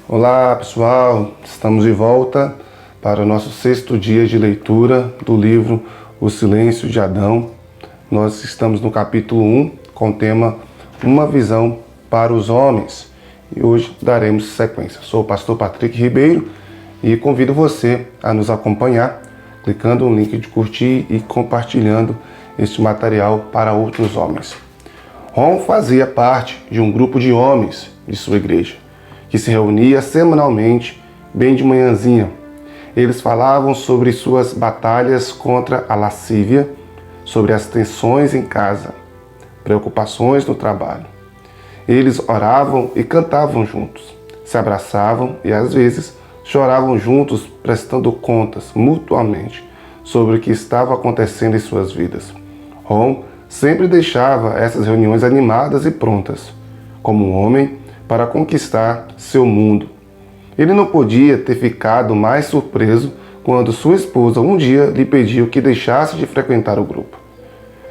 Olá pessoal, estamos de volta para o nosso 6º dia de leitura do livro O Silêncio de Adão. Nós estamos no capítulo 1 com o tema Uma Visão para os Homens e hoje daremos sequência. Sou o pastor Patrick Ribeiro e convido você a nos acompanhar clicando no link de curtir e compartilhando este material para outros homens. Ron fazia parte de um grupo de homens de sua igreja, que se reunia semanalmente, bem de manhãzinha. Eles falavam sobre suas batalhas contra a lascívia, sobre as tensões em casa, preocupações no trabalho. Eles oravam e cantavam juntos, se abraçavam e às vezes choravam juntos, prestando contas mutuamente sobre o que estava acontecendo em suas vidas. Ron sempre deixava essas reuniões animadas e prontas, como um homem para conquistar seu mundo. Ele não podia ter ficado mais surpreso quando sua esposa um dia lhe pediu que deixasse de frequentar o grupo.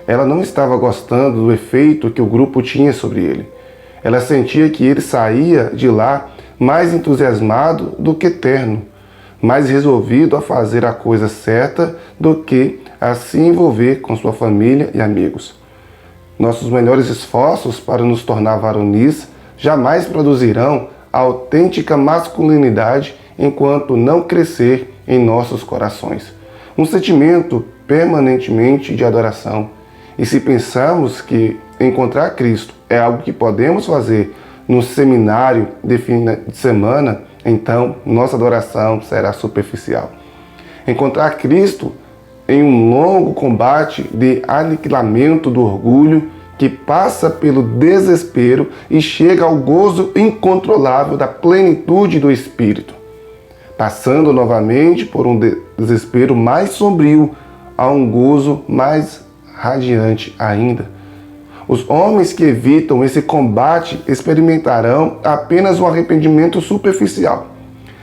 Ela não estava gostando do efeito que o grupo tinha sobre ele. Ela sentia que ele saía de lá mais entusiasmado do que terno, mais resolvido a fazer a coisa certa do que a se envolver com sua família e amigos. Nossos melhores esforços para nos tornar varonis jamais produzirão a autêntica masculinidade enquanto não crescer em nossos corações um sentimento permanentemente de adoração. E se pensamos que encontrar Cristo é algo que podemos fazer no seminário de fim de semana, então nossa adoração será superficial. Encontrar Cristo em um longo combate de aniquilamento do orgulho que passa pelo desespero e chega ao gozo incontrolável da plenitude do Espírito, passando novamente por um desespero mais sombrio a um gozo mais radiante ainda. Os homens que evitam esse combate experimentarão apenas um arrependimento superficial.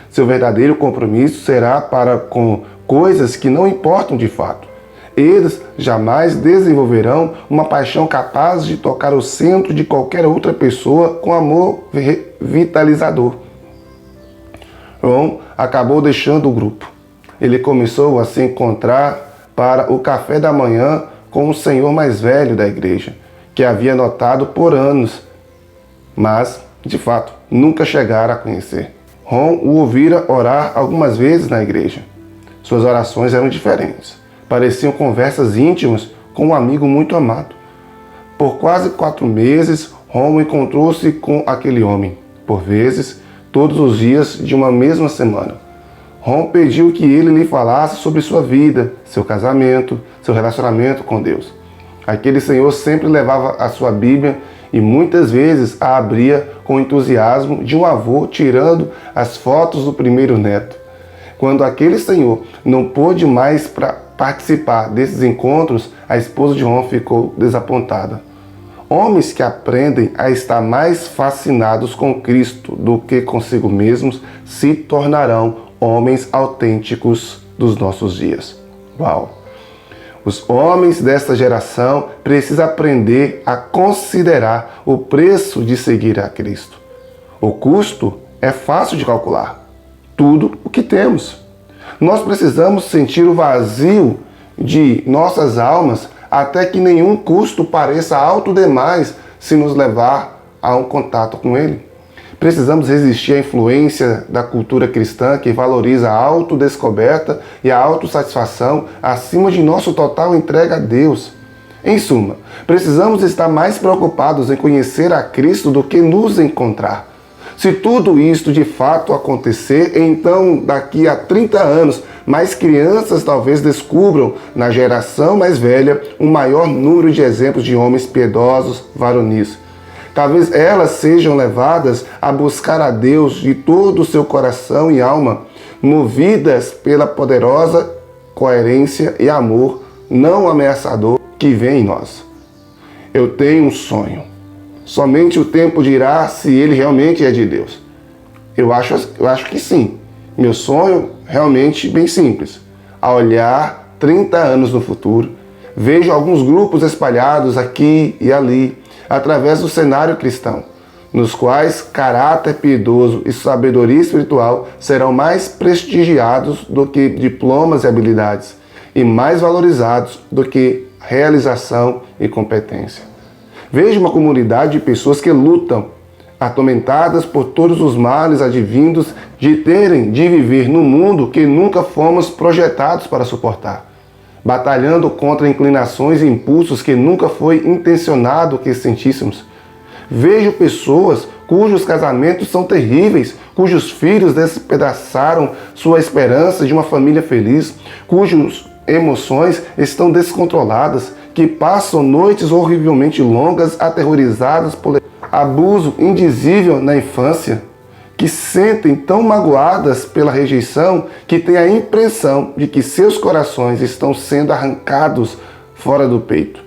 Seu verdadeiro compromisso será para com coisas que não importam de fato. Eles jamais desenvolverão uma paixão capaz de tocar o centro de qualquer outra pessoa com amor vitalizador. Ron acabou deixando o grupo. Ele começou a se encontrar para o café da manhã com o senhor mais velho da igreja, que havia notado por anos, mas, de fato, nunca chegara a conhecer. Ron o ouvira orar algumas vezes na igreja. Suas orações eram diferentes. Pareciam conversas íntimas com um amigo muito amado. Por quase 4 meses, Ron encontrou-se com aquele homem, por vezes, todos os dias de uma mesma semana. Ron pediu que ele lhe falasse sobre sua vida, seu casamento, seu relacionamento com Deus. Aquele senhor sempre levava a sua Bíblia e muitas vezes a abria com o entusiasmo de um avô tirando as fotos do primeiro neto. Quando aquele senhor não pôde mais participar desses encontros, a esposa de Ron ficou desapontada. Homens que aprendem a estar mais fascinados com Cristo do que consigo mesmos se tornarão homens autênticos dos nossos dias. Uau! Os homens desta geração precisam aprender a considerar o preço de seguir a Cristo. O custo é fácil de calcular. Tudo o que temos. Nós precisamos sentir o vazio de nossas almas até que nenhum custo pareça alto demais se nos levar a um contato com Ele. Precisamos resistir à influência da cultura cristã que valoriza a autodescoberta e a autossatisfação acima de nosso total entrega a Deus. Em suma, precisamos estar mais preocupados em conhecer a Cristo do que nos encontrar. Se tudo isto de fato acontecer, então daqui a 30 anos, mais crianças talvez descubram na geração mais velha um maior número de exemplos de homens piedosos, varonis. Talvez elas sejam levadas a buscar a Deus de todo o seu coração e alma, movidas pela poderosa coerência e amor não ameaçador que vem em nós. Eu tenho um sonho. Somente o tempo dirá se ele realmente é de Deus. Eu acho que sim. Meu sonho realmente bem simples. A olhar 30 anos no futuro, vejo alguns grupos espalhados aqui e ali, através do cenário cristão. nos quais caráter piedoso e sabedoria espiritual serão mais prestigiados do que diplomas e habilidades, e mais valorizados do que realização e competência. Vejo uma comunidade de pessoas que lutam, atormentadas por todos os males advindos de viver no mundo que nunca fomos projetados para suportar, batalhando contra inclinações e impulsos que nunca foi intencionado que sentíssemos. Vejo pessoas cujos casamentos são terríveis, cujos filhos despedaçaram sua esperança de uma família feliz, cujas emoções estão descontroladas, que passam noites horrivelmente longas aterrorizadas por abuso indizível na infância, que sentem tão magoadas pela rejeição que têm a impressão de que seus corações estão sendo arrancados fora do peito,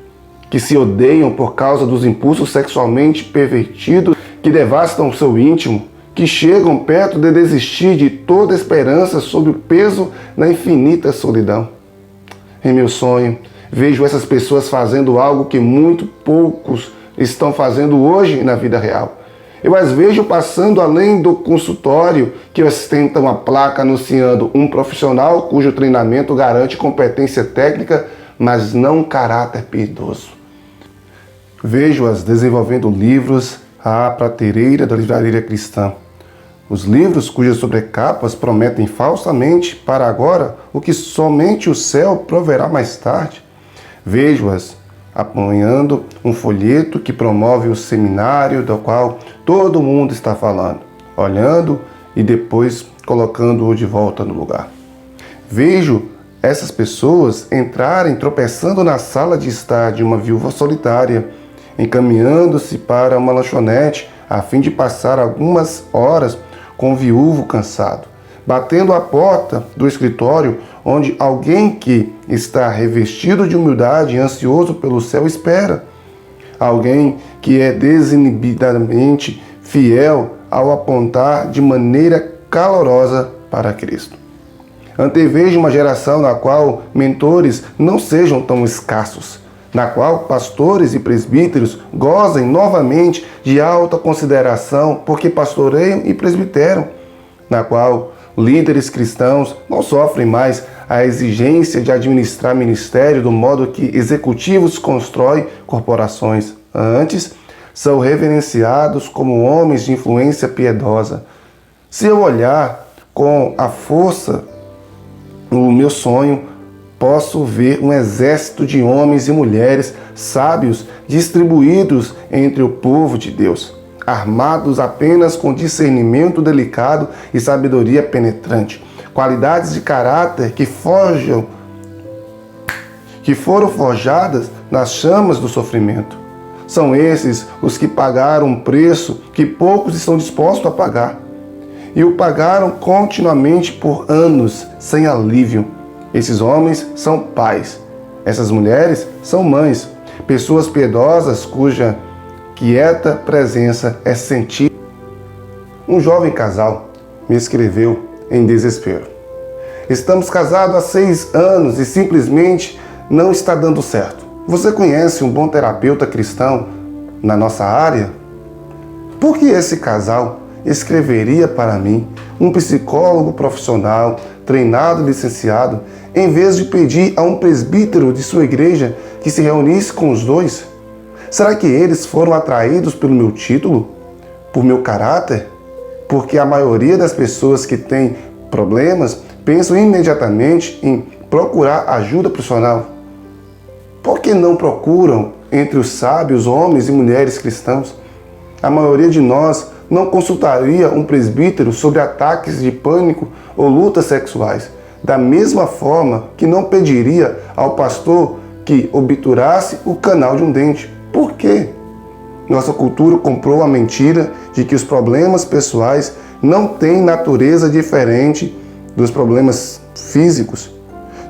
que se odeiam por causa dos impulsos sexualmente pervertidos que devastam o seu íntimo, que chegam perto de desistir de toda esperança sob o peso da infinita solidão. Em meu sonho, vejo essas pessoas fazendo algo que muito poucos estão fazendo hoje na vida real. Eu as vejo passando além do consultório que ostenta uma placa anunciando um profissional cujo treinamento garante competência técnica, mas não caráter piedoso. Vejo-as desenvolvendo livros à prateleira da livraria cristã. Os livros cujas sobrecapas prometem falsamente para agora o que somente o céu proverá mais tarde. Vejo-as apanhando um folheto que promove o seminário do qual todo mundo está falando, olhando e depois colocando-o de volta no lugar. Vejo essas pessoas entrarem tropeçando na sala de estar de uma viúva solitária, encaminhando-se para uma lanchonete a fim de passar algumas horas com o viúvo cansado, batendo a porta do escritório onde alguém que está revestido de humildade e ansioso pelo céu espera. Alguém que é desinibidamente fiel ao apontar de maneira calorosa para Cristo. Antevejo uma geração na qual mentores não sejam tão escassos, na qual pastores e presbíteros gozem novamente de alta consideração porque pastoreiam e presbiteram, na qual líderes cristãos não sofrem mais a exigência de administrar ministério do modo que executivos constroem corporações. Antes, são reverenciados como homens de influência piedosa. Se eu olhar com a força no meu sonho, posso ver um exército de homens e mulheres sábios distribuídos entre o povo de Deus, armados apenas com discernimento delicado e sabedoria penetrante, qualidades de caráter que foram forjadas nas chamas do sofrimento. São esses os que pagaram um preço que poucos estão dispostos a pagar, e o pagaram continuamente por anos, sem alívio. Esses homens são pais, essas mulheres são mães, pessoas piedosas cuja quieta presença é sentida. Um jovem casal me escreveu em desespero: estamos casados há 6 anos e simplesmente não está dando certo. Você conhece um bom terapeuta cristão na nossa área? Por que esse casal escreveria para mim, um psicólogo profissional, treinado e licenciado, em vez de pedir a um presbítero de sua igreja que se reunisse com os dois? Será que eles foram atraídos pelo meu título? Por meu caráter? Porque a maioria das pessoas que têm problemas pensam imediatamente em procurar ajuda profissional. Por que não procuram entre os sábios homens e mulheres cristãos? A maioria de nós não consultaria um presbítero sobre ataques de pânico ou lutas sexuais, da mesma forma que não pediria ao pastor que obturasse o canal de um dente. Por quê? Nossa cultura comprou a mentira de que os problemas pessoais não têm natureza diferente dos problemas físicos.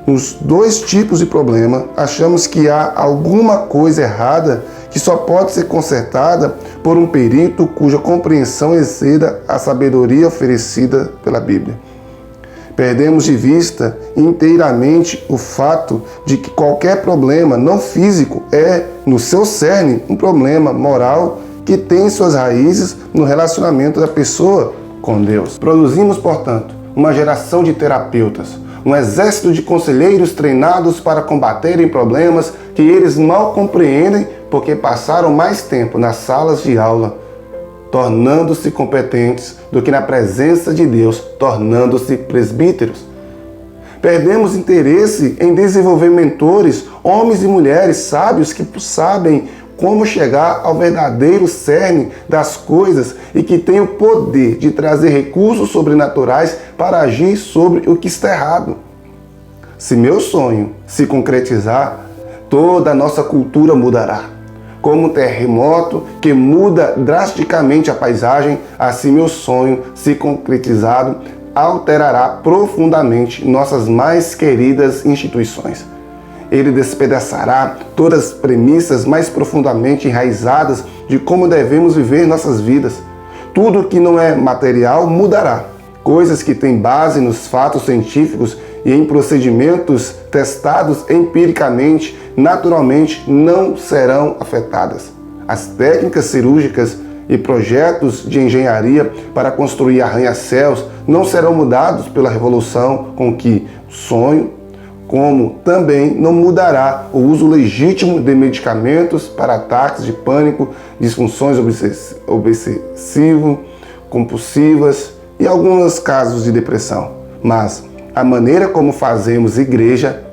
Nos 2 tipos de problema, achamos que há alguma coisa errada que só pode ser consertada por um perito cuja compreensão exceda a sabedoria oferecida pela Bíblia. Perdemos de vista inteiramente o fato de que qualquer problema não físico é, no seu cerne, um problema moral que tem suas raízes no relacionamento da pessoa com Deus. Produzimos, portanto, uma geração de terapeutas, um exército de conselheiros treinados para combaterem problemas que eles mal compreendem porque passaram mais tempo nas salas de aula, tornando-se competentes, do que na presença de Deus, tornando-se presbíteros. Perdemos interesse em desenvolver mentores, homens e mulheres sábios que sabem como chegar ao verdadeiro cerne das coisas e que têm o poder de trazer recursos sobrenaturais para agir sobre o que está errado. Se meu sonho se concretizar, toda a nossa cultura mudará. Como um terremoto que muda drasticamente a paisagem, assim meu sonho, se concretizado, alterará profundamente nossas mais queridas instituições. Ele despedaçará todas as premissas mais profundamente enraizadas de como devemos viver nossas vidas. Tudo que não é material mudará. Coisas que têm base nos fatos científicos e em procedimentos testados empiricamente, naturalmente, não serão afetadas. As técnicas cirúrgicas e projetos de engenharia para construir arranha-céus não serão mudados pela revolução com que sonho, como também não mudará o uso legítimo de medicamentos para ataques de pânico, disfunções obsessivo-compulsivas e alguns casos de depressão. Mas a maneira como fazemos igreja,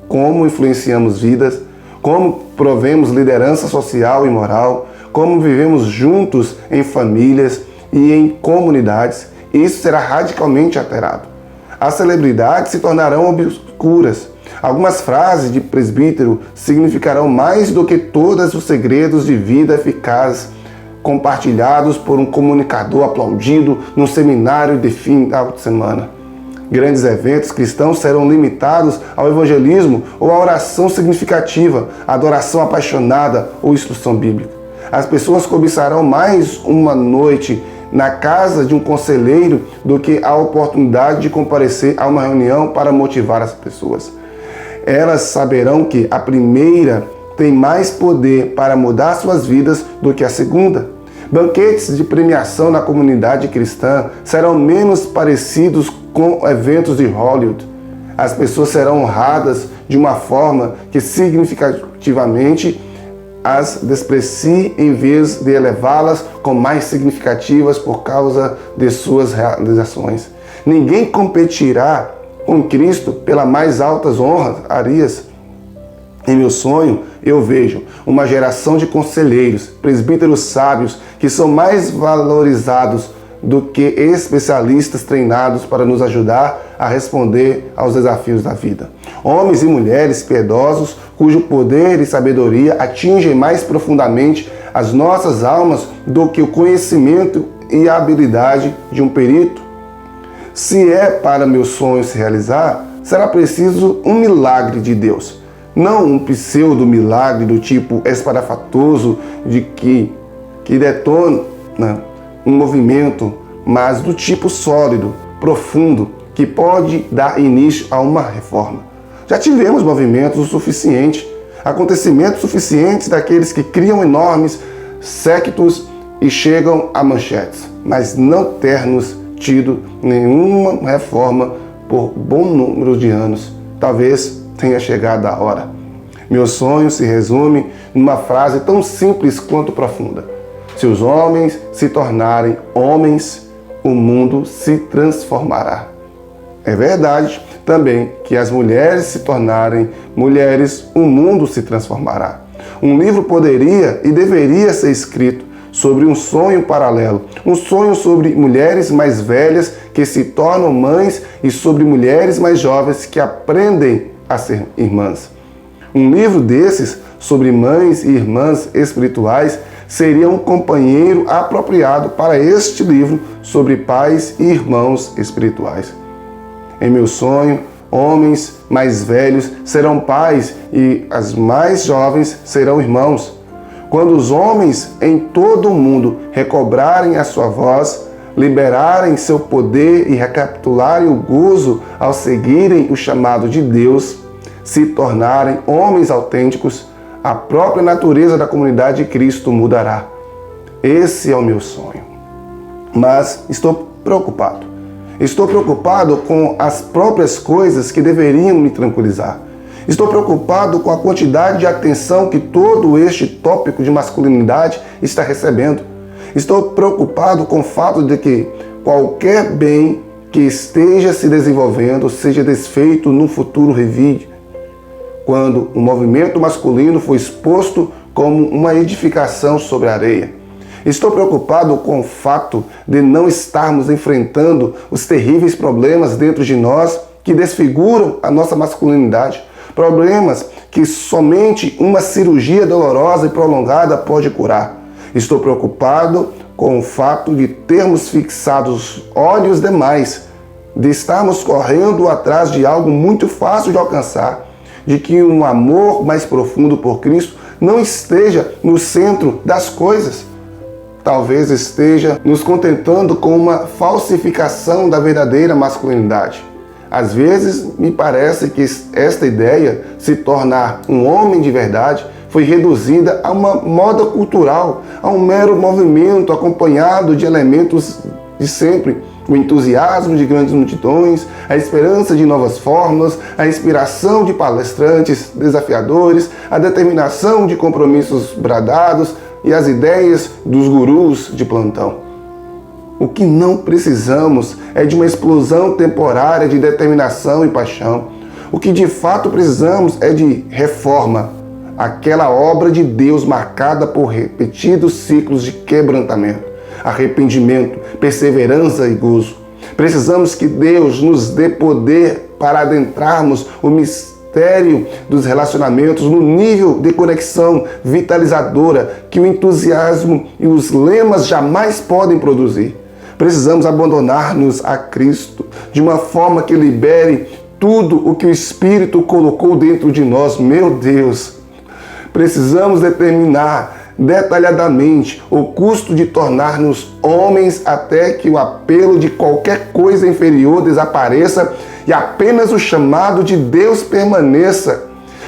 como influenciamos vidas, como provemos liderança social e moral, como vivemos juntos em famílias e em comunidades, isso será radicalmente alterado. As celebridades se tornarão obscuras. Algumas frases de presbítero significarão mais do que todos os segredos de vida eficaz compartilhados por um comunicador aplaudido num seminário de fim de semana. Grandes eventos cristãos serão limitados ao evangelismo ou à oração significativa, adoração apaixonada ou instrução bíblica. As pessoas cobiçarão mais uma noite na casa de um conselheiro do que a oportunidade de comparecer a uma reunião para motivar as pessoas. Elas saberão que a primeira tem mais poder para mudar suas vidas do que a segunda. Banquetes de premiação na comunidade cristã serão menos parecidos com eventos de Hollywood. As pessoas serão honradas de uma forma que significativamente as desprecie em vez de elevá-las como mais significativas por causa de suas realizações. Ninguém competirá com Cristo pelas mais altas honrarias. Em meu sonho, eu vejo uma geração de conselheiros, presbíteros sábios, que são mais valorizados do que especialistas treinados para nos ajudar a responder aos desafios da vida. Homens e mulheres piedosos, cujo poder e sabedoria atingem mais profundamente as nossas almas do que o conhecimento e a habilidade de um perito. Se é para meu sonho se realizar, será preciso um milagre de Deus. Não um pseudo-milagre do tipo esparafatoso de que detona um movimento, mas do tipo sólido, profundo, que pode dar início a uma reforma. Já tivemos movimentos o suficiente, acontecimentos suficientes daqueles que criam enormes séquitos e chegam a manchetes, mas não termos tido nenhuma reforma por bom número de anos. Talvez tenha chegado a hora. Meu sonho se resume numa frase tão simples quanto profunda. Se os homens se tornarem homens, o mundo se transformará. É verdade também que as mulheres se tornarem mulheres, o mundo se transformará. Um livro poderia e deveria ser escrito sobre um sonho paralelo, um sonho sobre mulheres mais velhas que se tornam mães e sobre mulheres mais jovens que aprendem a ser irmãs. Um livro desses sobre mães e irmãs espirituais seria um companheiro apropriado para este livro sobre pais e irmãos espirituais. Em meu sonho, homens mais velhos serão pais e as mais jovens serão irmãos. Quando os homens em todo o mundo recobrarem a sua voz, liberarem seu poder e recapitularem o gozo ao seguirem o chamado de Deus, se tornarem homens autênticos, a própria natureza da comunidade de Cristo mudará. Esse é o meu sonho. Mas estou preocupado. Estou preocupado com as próprias coisas que deveriam me tranquilizar. Estou preocupado com a quantidade de atenção que todo este tópico de masculinidade está recebendo. Estou preocupado com o fato de que qualquer bem que esteja se desenvolvendo seja desfeito num futuro revide, quando o movimento masculino foi exposto como uma edificação sobre a areia. Estou preocupado com o fato de não estarmos enfrentando os terríveis problemas dentro de nós que desfiguram a nossa masculinidade. Problemas que somente uma cirurgia dolorosa e prolongada pode curar. Estou preocupado com o fato de termos fixado os olhos demais, de estarmos correndo atrás de algo muito fácil de alcançar, de que um amor mais profundo por Cristo não esteja no centro das coisas. Talvez esteja nos contentando com uma falsificação da verdadeira masculinidade. Às vezes, me parece que esta ideia, se tornar um homem de verdade, foi reduzida a uma moda cultural, a um mero movimento acompanhado de elementos de sempre. O entusiasmo de grandes multidões, a esperança de novas fórmulas, a inspiração de palestrantes desafiadores, a determinação de compromissos bradados e as ideias dos gurus de plantão. O que não precisamos é de uma explosão temporária de determinação e paixão. O que de fato precisamos é de reforma, aquela obra de Deus marcada por repetidos ciclos de quebrantamento, arrependimento, perseverança e gozo. Precisamos que Deus nos dê poder para adentrarmos o mistério dos relacionamentos no nível de conexão vitalizadora que o entusiasmo e os lemas jamais podem produzir. Precisamos abandonar-nos a Cristo de uma forma que libere tudo o que o Espírito colocou dentro de nós. Meu Deus! Precisamos determinar detalhadamente o custo de tornar-nos homens até que o apelo de qualquer coisa inferior desapareça e apenas o chamado de Deus permaneça.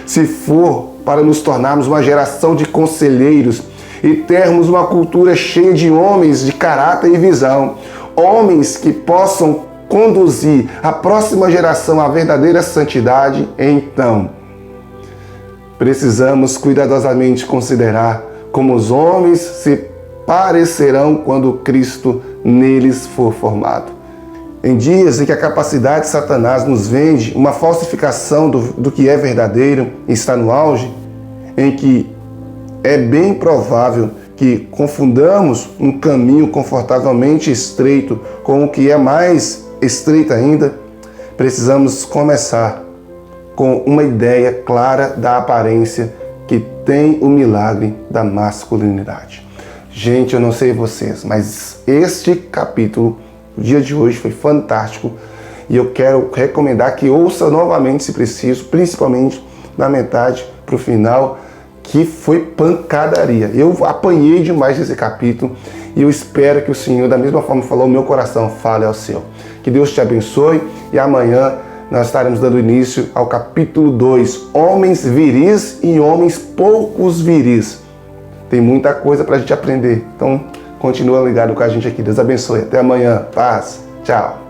Se for para nos tornarmos uma geração de conselheiros e termos uma cultura cheia de homens de caráter e visão, homens que possam conduzir a próxima geração à verdadeira santidade, então precisamos cuidadosamente considerar como os homens se parecerão quando Cristo neles for formado. Em dias em que a capacidade de Satanás nos vende uma falsificação do que é verdadeiro e está no auge, em que é bem provável que confundamos um caminho confortavelmente estreito com o que é mais estreito ainda, precisamos começar com uma ideia clara da aparência que tem o milagre da masculinidade. Gente, eu não sei vocês, mas este capítulo, o dia de hoje, foi fantástico e eu quero recomendar que ouça novamente se preciso, principalmente da metade para o final, que foi pancadaria. Eu apanhei demais nesse capítulo e eu espero que o Senhor, da mesma forma que falou ao meu coração, fale ao seu. Que Deus te abençoe e amanhã nós estaremos dando início ao capítulo 2, Homens Viris e Homens Poucos Viris. Tem muita coisa para a gente aprender, então continua ligado com a gente aqui. Deus abençoe. Até amanhã. Paz. Tchau.